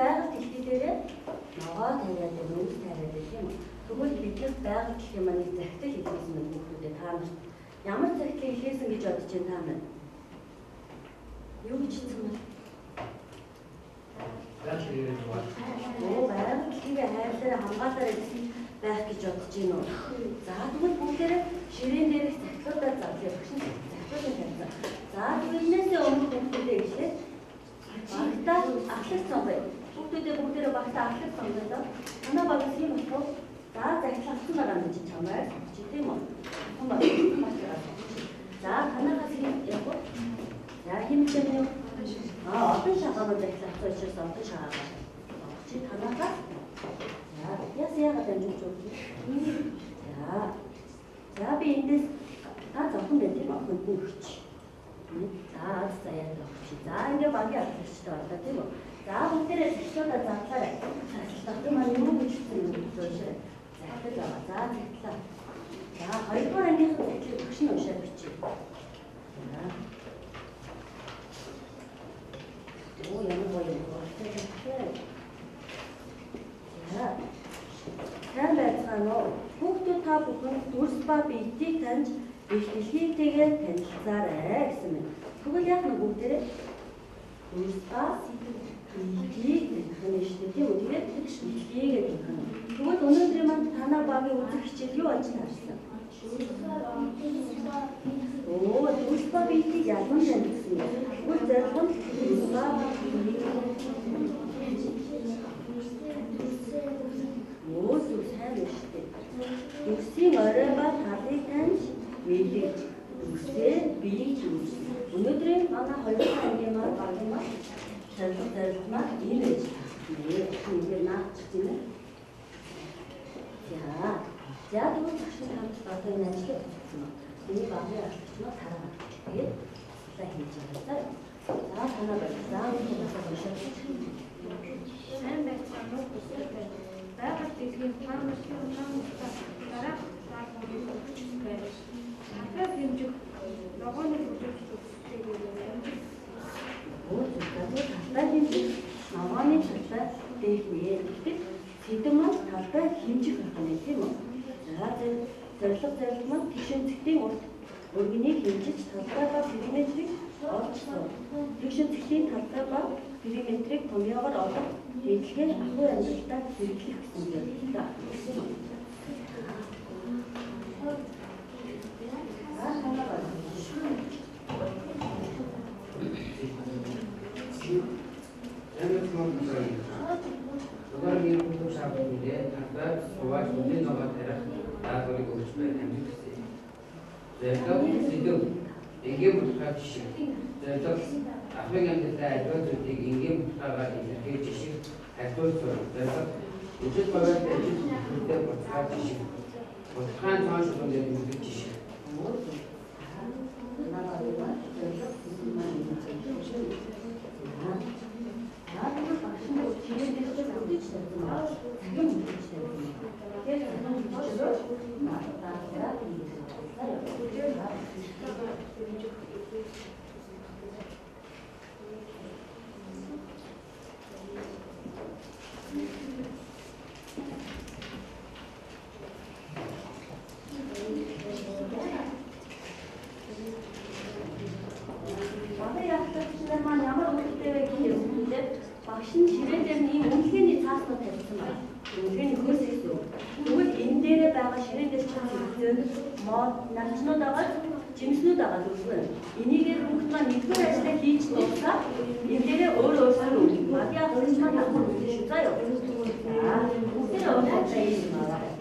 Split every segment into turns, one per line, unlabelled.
Байгаль дэлхий дээрээ ногоо тавиад мөнгө тавиад гэх юм. Тэгвэл бидний байгаль дэлхийн маань захидал хийсэн юм хүмүүстэй та нарт ямар захидлыг хийсэн гэж бодож байна та нар? Юу гэж хэлсэн бэ? Байгаль дэлхийг хайрлаараа хамгаалаараа гэсэн байх гэж бодож байна уу? За тэгвэл бүгдээрээ ширээн дээрх захидлуудаа зарлая. Захидлуудыг тавьсан. За тэгвэл өмнө хүмүүстэй ишлээ. Багтаа ахлах сонгоё. Бүгдээрээ багтаа ахлах сонгоё. Танаа багс юм болох. За захидлах авсан байгаа юм чи чамаар. Чи тийм үү? За танаагаас юм яг уу. За хэмжээ нь юу? Одоо шагаал захидлах учраас одоо шагаал. Чи танаагаас. Яагаад амжиж байна? За би эндээс та зөвхөн байх юм аа хүн хүч. За заяа өгч. За ингээ багийн авчирчтай болоо тийм үү? За бүгдээрээ захидлуудаа зарлаарай. Захидлууд маань юу гэж хэлсэн юм бэ? Захидал байгаа. За захидлаа. За хоёрдугаар ангийнхаа захидлыг өгч нь уншаад бичиж. Оо ямар гоё юм бэ? За. Тань байцгаана уу? Хүүхдүүд та бүхэн дүрс ба биетийг таньж их дэлхийтэйгээ танилцаарай гэсэн юм. Тэгвэл яг нэг бүгдээрээ дүрс ба биетийг таньж шүү дээ тийм үү? Тэгээд дэлхийгээ таньж. Тэгвэл өнөөдөр маань танаа багийн үзэх хичээл юу болж таарсан? Оо дүрс ба биетийг ялган танилцсан юм. Тэгвэл зарим дүрс ба Өөсөө сайн байна шүү дээ. Дүрсийн орой ба талыг таньж биелэж дүрсээ биеийг үүс. Өнөөдрийн манай хоёрын ангийн маань багийн маань зорилгомаа ийм байж байна. Ингээд наачих юм ээ. За тэгвэл багшийн хамт одоо энэ ажлыг хийсэн юм. Миний багийн ажлыг тараад тэгээд та хийж байгаа. За танаа байна.
Сайн байцгаана уу? Байгаль дэлхийн таамаглалын дараа таамаглалын өгч байна. Ахлах хэмжих ногооны хөгжүүлэлтийг амжилт.
Талбай хэмжих ногооны талбай дээгнээ. Гэхдээ сэдэв маань талбай хэмжих байх юм тийм үү? За зорилго маань тэгшинцэгтийн урт өргөнийг хэмжиж талбай ба периметрийг олж суув. Тэгшинцэгтийн талбай ба периметрийг томьёогоор олох хэлгээ ахуй амьдралдаа хэрэглэх гэсэн юм байна.
Ингийн бүлхай жишээ. Зорилго ахмын амьдралаа аливаа зүйлийг ингийн бүлхайгаар илэрхийлж жишээ хайлтуул зорилго. Зорилго үжил багаар ажил хөдөлгөөнтэй буцаад жишээ. Буцаан цааш шулуун дээр жишээ.
Багшин ширээн дээр ийм үнэлгээний цааснууд тавьсан байна. Үнэлгээний хөөс гэсэн. Тэгвэл энэ дээрээ байгаа ширээн дээр чинь мод начнууд байгаа, жимснүүд байгаа зүгээрээ. Энийгээр бүгд маань нэгдүгээр ажлаа хийж дуусаад энэ дээрээ өөрөөр магия хөрс маань авах гэж шүү заяа. За бүгдээ өөрөөр хийж байна.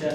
За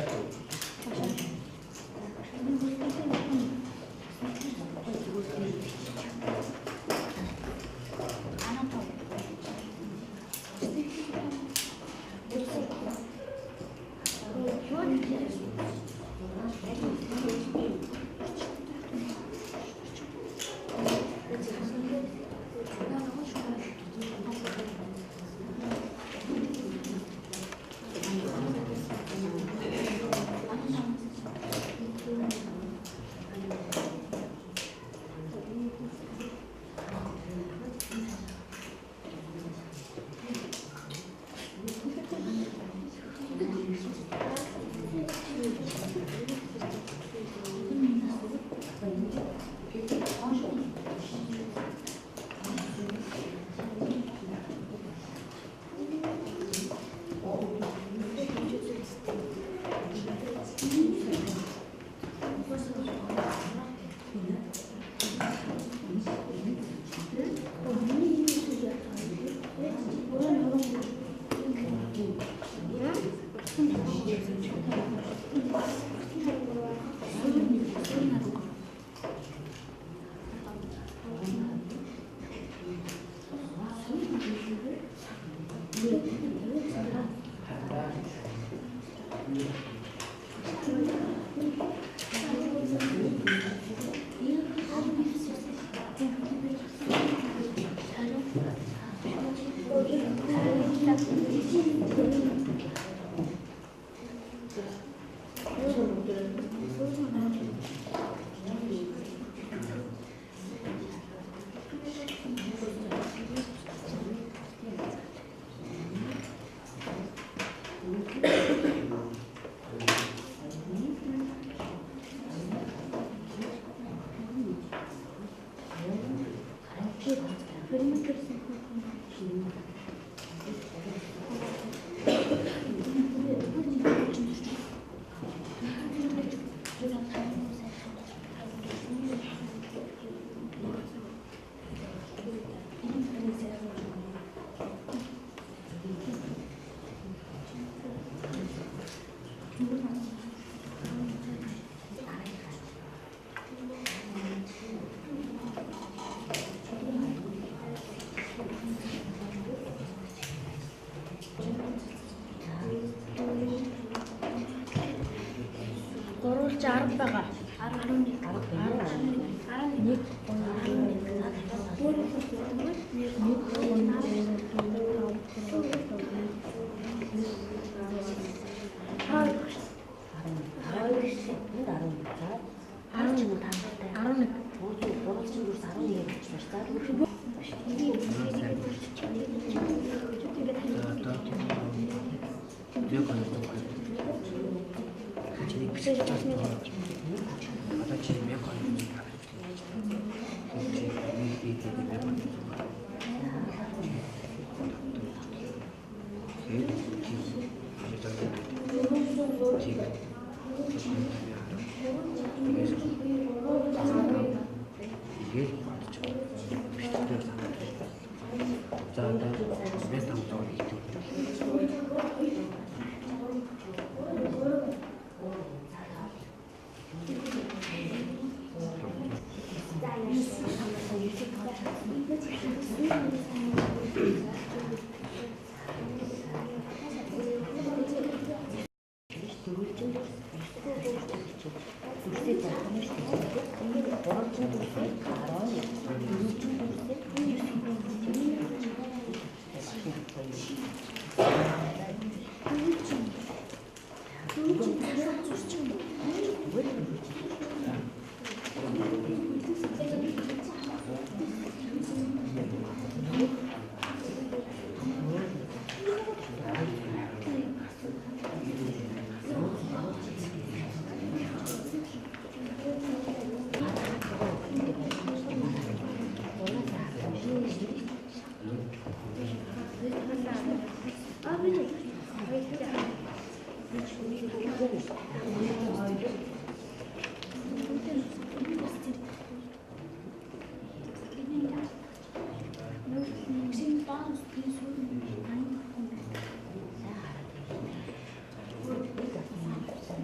Гурвалж 10 байгаа. 11
Аач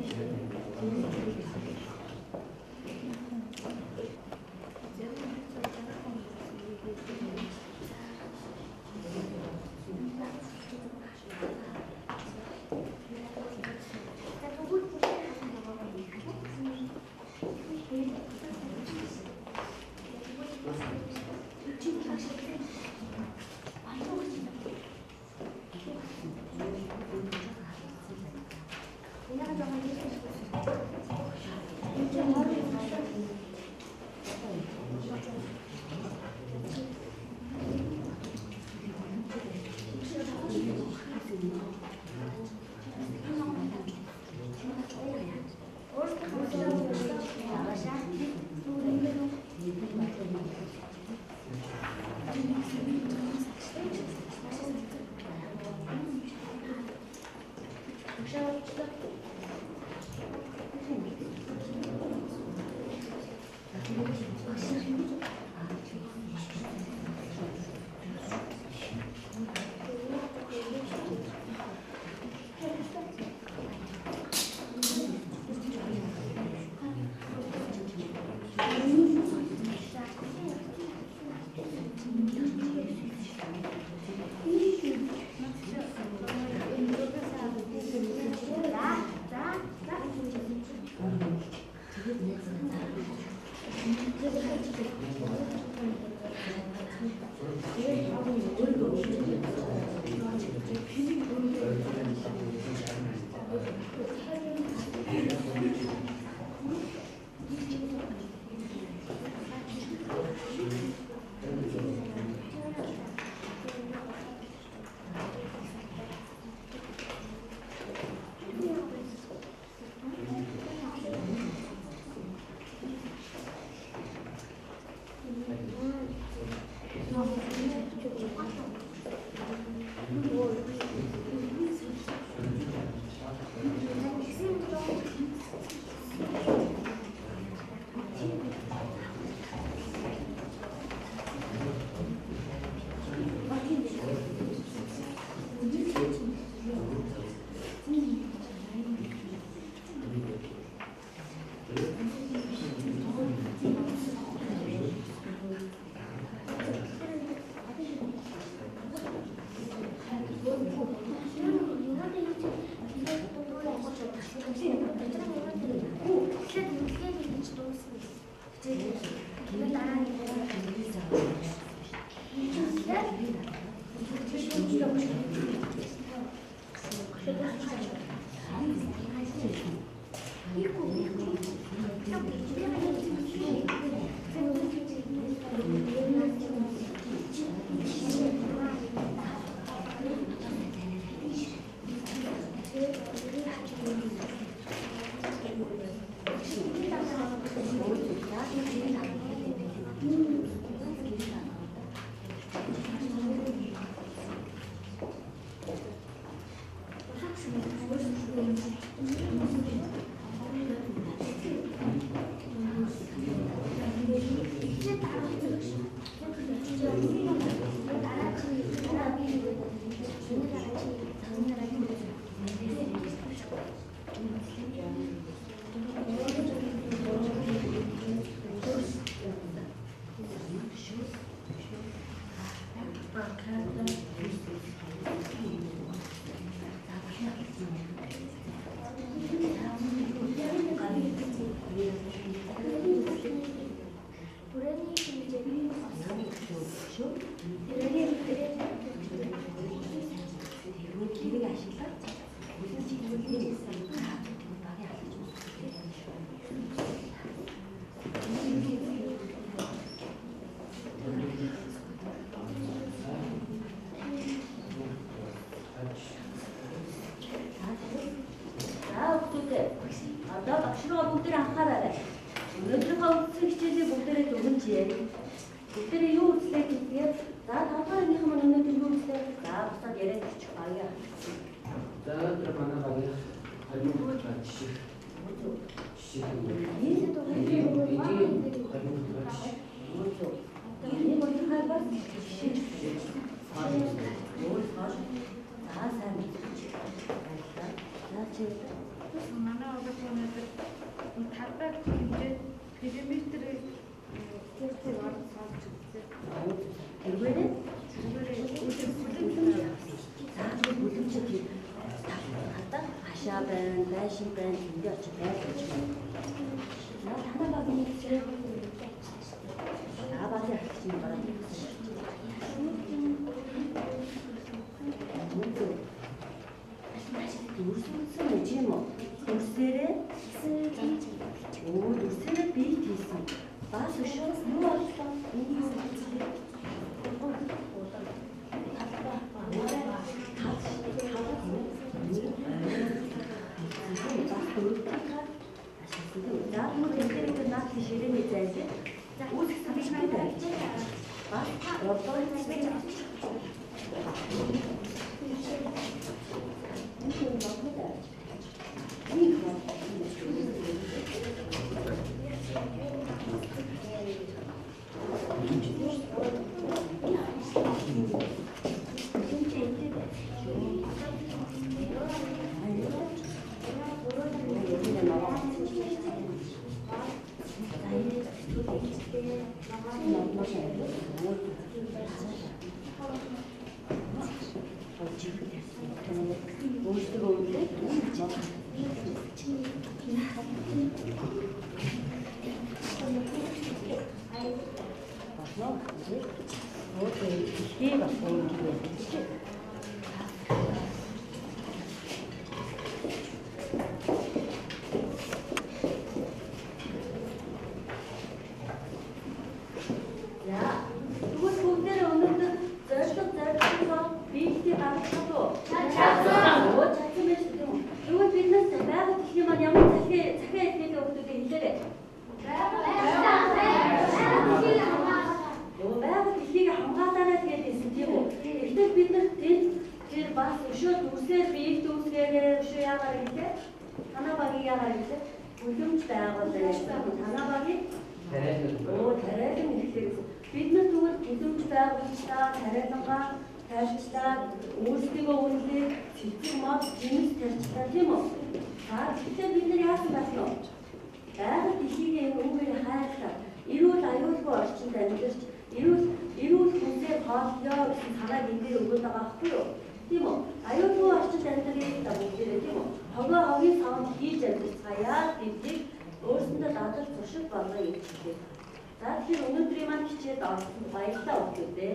Бүгдээ юу үзлээ гэдгээр за тавхаарынх нь өнөөдөр юу үзлээ за бусад яриадчих баяа.
За өнөөдөр манай багийн хариулт жишээ.
Энэ хашаа байна, байшин байна, энд очиж байж байна. Танай багийн чинь багийн арчим байна. Дүрсэлсэн гэж юм уу? Дүрсээрээ дүрсээрээ би хийсэн. Бас өшөөс юу болсон? Ширэний зайлшгүй. Үүсэх саналтай байж. Бас одоо энэ юм багтаа. Бидний зүгээр бүлэмж байгуулагчлаа, тариалангаа тайлбарлаад өөрсдөө үнэлээ, сэтгэл мод, жинс тарьчлаа тийм үү? Тэгэхээр бид нар яасан байх вэ? Байгаль дэлхийг энэ үгээр хайрлаа. Эрүүл аюулгүй орчинд амьдарч, эрүүл хүнсээ хооллоо гэсэн санааг энэ дээр өгöd байгаа байхгүй юу? Тийм үү? Аюулгүй орчинд амьдрэх гэдэг бүгдээрээ тийм үү? Хогийн савд хийж амьдарцгаая гэдгийг өөрсөндөө дадлж туршиж болгоё гэж хэлээ. За тэгэхээр өнөөдрийн маань хичээл орсон баярлалаа өгдөө.